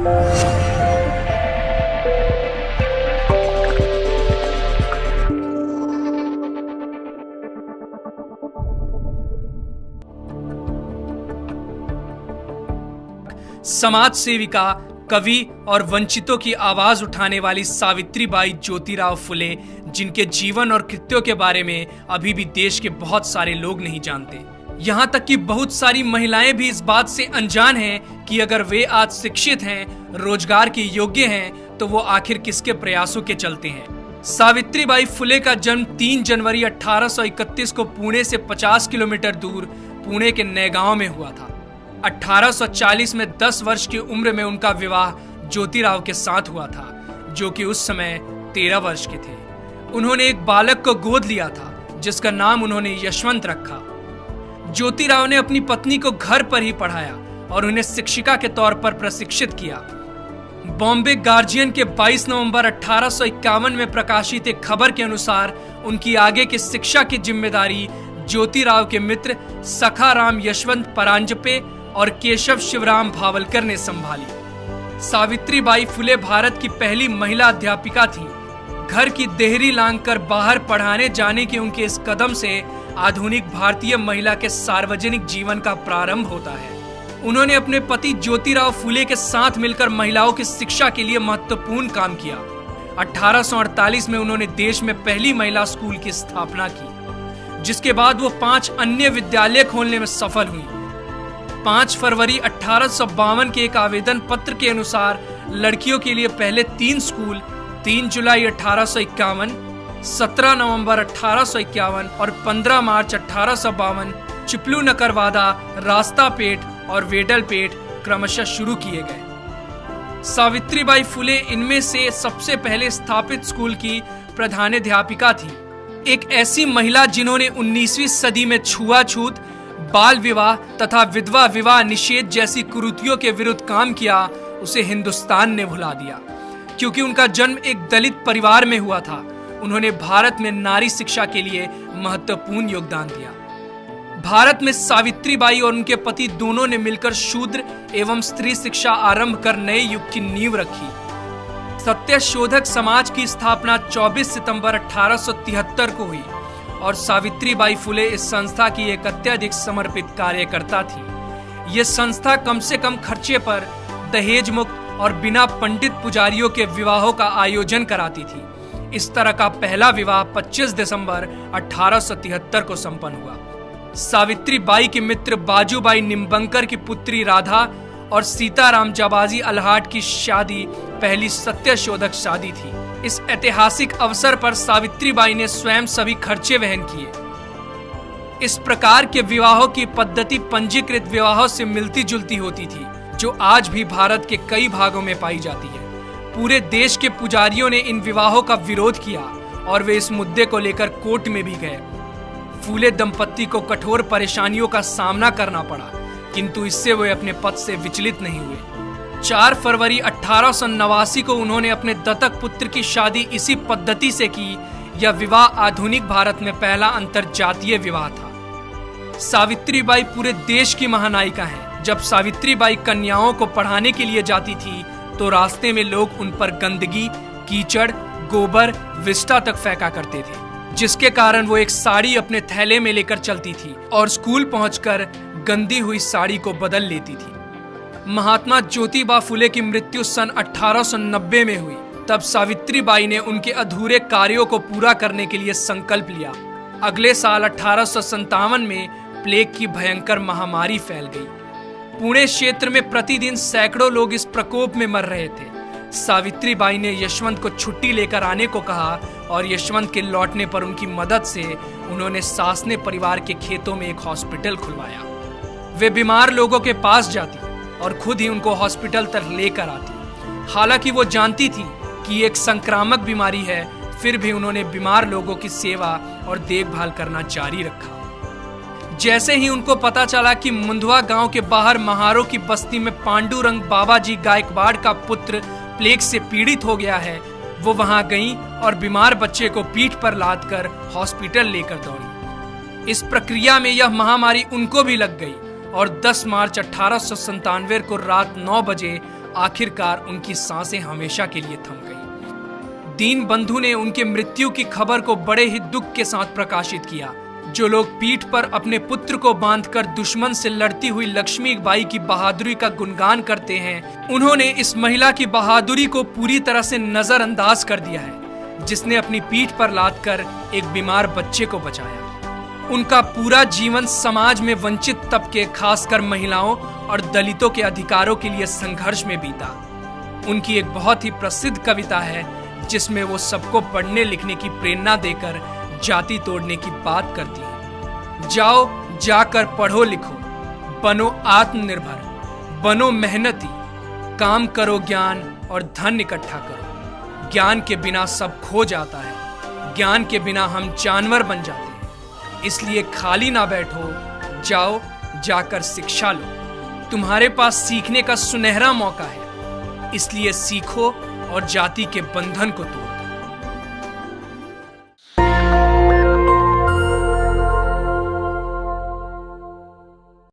समाज सेविका, कवि और वंचितों की आवाज उठाने वाली सावित्रीबाई ज्योतिराव फुले, जिनके जीवन और कृत्यों के बारे में अभी भी देश के बहुत सारे लोग नहीं जानते। यहाँ तक कि बहुत सारी महिलाएं भी इस बात से अनजान हैं कि अगर वे आज शिक्षित हैं, रोजगार के योग्य हैं, तो वो आखिर किसके प्रयासों के चलते हैं। सावित्रीबाई फुले का जन्म 3 जनवरी 1831 को पुणे से 50 किलोमीटर दूर पुणे के नैगांव में हुआ था। 1840 में 10 वर्ष की उम्र में उनका विवाह ज्योतिराव के साथ हुआ था, जो कि उस समय 13 वर्ष के थे। उन्होंने एक बालक को गोद लिया था, जिसका नाम उन्होंने यशवंत रखा। ज्योतिराव ने अपनी पत्नी को घर पर ही पढ़ाया और उन्हें शिक्षिका के तौर पर प्रशिक्षित किया। बॉम्बे गार्जियन के 22 नवंबर 1851 में प्रकाशित एक खबर के अनुसार उनकी आगे की शिक्षा की जिम्मेदारी ज्योतिराव के मित्र सखाराम यशवंत परांजपे और केशव शिवराम भावलकर ने संभाली। सावित्रीबाई फुले भारत की पहली महिला अध्यापिका थी। घर की देहरी लांघकर बाहर पढ़ाने जाने के उनके इस कदम से आधुनिक भारतीय महिला के सार्वजनिक जीवन का प्रारंभ होता है। उन्होंने अपने पति ज्योतिराव फुले के साथ मिलकर महिलाओं की शिक्षा के लिए महत्वपूर्ण काम किया। 1848 में उन्होंने देश में पहली महिला स्कूल की स्थापना की, जिसके बाद वो 5 अन्य विद्यालय खोलने में सफल हुई। 5 फरवरी 1852 के एक आवेदन पत्र के अनुसार लड़कियों के लिए पहले 3 स्कूल 3 जुलाई 1851, 17 नवंबर 1851 और 15 मार्च 1852 चिपलू नकरवादा, रास्तापेट और वेडलपेट क्रमशः शुरू किए गए। सावित्रीबाई फुले इनमें से सबसे पहले स्थापित स्कूल की प्रधानाध्यापिका थी। एक ऐसी महिला जिन्होंने 19वीं सदी में छुआछूत, बाल विवाह तथा विधवा विवाह निषेध जैसी कुरीतियों के विरुद्ध काम किया, उसे हिंदुस्तान ने भुला दिया। क्योंकि उनका जन्म एक दलित परिवार में हुआ था, उन्होंने भारत में नारी शिक्षा के लिए महत्वपूर्ण योगदान दिया। भारत में सावित्रीबाई और उनके पति दोनों ने मिलकर शूद्र एवं स्त्री शिक्षा आरंभ कर नए युग की नींव रखी। सत्यशोधक समाज की स्थापना 24 सितंबर 1873 को हुई और सावित्रीबाई फुले इस संस्था की एक अत्यधिक समर्पित कार्यकर्ता थी। ये संस्था कम से कम खर्चे पर दहेज मुक्त और बिना पंडित पुजारियों के विवाहों का आयोजन कराती थी। इस तरह का पहला विवाह 25 दिसंबर 1873 को संपन्न हुआ। सावित्रीबाई के मित्र बाजूबाई निम्बंकर की पुत्री राधा और सीताराम जाबाजी अल्हाट की शादी पहली सत्यशोधक शादी थी। इस ऐतिहासिक अवसर पर सावित्रीबाई ने स्वयं सभी खर्चे वहन किए। इस प्रकार के विवाहों की पद्धति पंजीकृत विवाहों से मिलती जुलती होती थी, जो आज भी भारत के कई भागों में पाई जाती है। पूरे देश के पुजारियों ने इन विवाहों का विरोध किया और वे इस मुद्दे को लेकर कोर्ट में भी गए। फूले दंपत्ति को कठोर परेशानियों का सामना करना पड़ा, किंतु इससे वे अपने पद से विचलित नहीं हुए। 4 फरवरी 1889 को उन्होंने अपने दत्तक पुत्र की शादी इसी पद्धति से की। यह विवाह आधुनिक भारत में पहला अंतरजातीय विवाह था। सावित्रीबाई पूरे देश की महानायिका हैं। जब सावित्रीबाई कन्याओं को पढ़ाने के लिए जाती थी, तो रास्ते में लोग उन पर गंदगी, कीचड़, गोबर, विष्ठा तक फेंका करते थे, जिसके कारण वो एक साड़ी अपने थैले में लेकर चलती थी और स्कूल पहुंचकर गंदी हुई साड़ी को बदल लेती थी। महात्मा ज्योतिबा फुले की मृत्यु सन 1890 में हुई। तब सावित्रीबाई ने उनके अधूरे कार्यों को पूरा करने के लिए संकल्प लिया। अगले साल 1857 में प्लेग की भयंकर महामारी फैल गई। पुणे क्षेत्र में प्रतिदिन सैकड़ों लोग इस प्रकोप में मर रहे थे। सावित्रीबाई ने यशवंत को छुट्टी लेकर आने को कहा और यशवंत के लौटने पर उनकी मदद से उन्होंने सासने परिवार के खेतों में एक हॉस्पिटल खुलवाया। वे बीमार लोगों के पास जाती और खुद ही उनको हॉस्पिटल तक लेकर आती। हालांकि वो जानती थी कि एक संक्रामक बीमारी है, फिर भी उन्होंने बीमार लोगों की सेवा और देखभाल करना जारी रखा। जैसे ही उनको पता चला कि मुंधवा गांव के बाहर महारों की बस्ती में पांडुरंग बाबाजी गायकवाड़ का पुत्र प्लेग से पीड़ित हो गया है, वो वहां गईं और बीमार बच्चे को पीठ पर लादकर हॉस्पिटल लेकर दौड़ी। इस प्रक्रिया में यह महामारी उनको भी लग गई और 10 मार्च 1897 को रात 9 बजे आखिरकार उनकी सांसें हमेशा के लिए थम गई। दीनबंधु ने उनके मृत्यु की खबर को बड़े ही दुख के साथ प्रकाशित किया। जो लोग पीठ पर अपने पुत्र को बांधकर दुश्मन से लड़ती हुई लक्ष्मीबाई की बहादुरी का गुणगान करते हैं, उन्होंने इस महिला की बहादुरी को पूरी तरह से नजरअंदाज कर दिया है, जिसने अपनी पीठ पर लादकर एक बीमार बच्चे को बचाया। उनका पूरा जीवन समाज में वंचित तबके, खासकर महिलाओं और दलितों के अधिकारों के लिए संघर्ष में बीता। उनकी एक बहुत ही प्रसिद्ध कविता है जिसमें वो सबको पढ़ने लिखने की प्रेरणा देकर जाति तोड़ने की बात करती है। जाओ, जाकर पढ़ो लिखो, बनो आत्मनिर्भर, बनो मेहनती, काम करो ज्ञान और धन इकट्ठा करो। ज्ञान के बिना सब खो जाता है, ज्ञान के बिना हम जानवर बन जाते हैं। इसलिए खाली ना बैठो, जाओ जाकर शिक्षा लो। तुम्हारे पास सीखने का सुनहरा मौका है, इसलिए सीखो और जाति के बंधन को तोड़ो।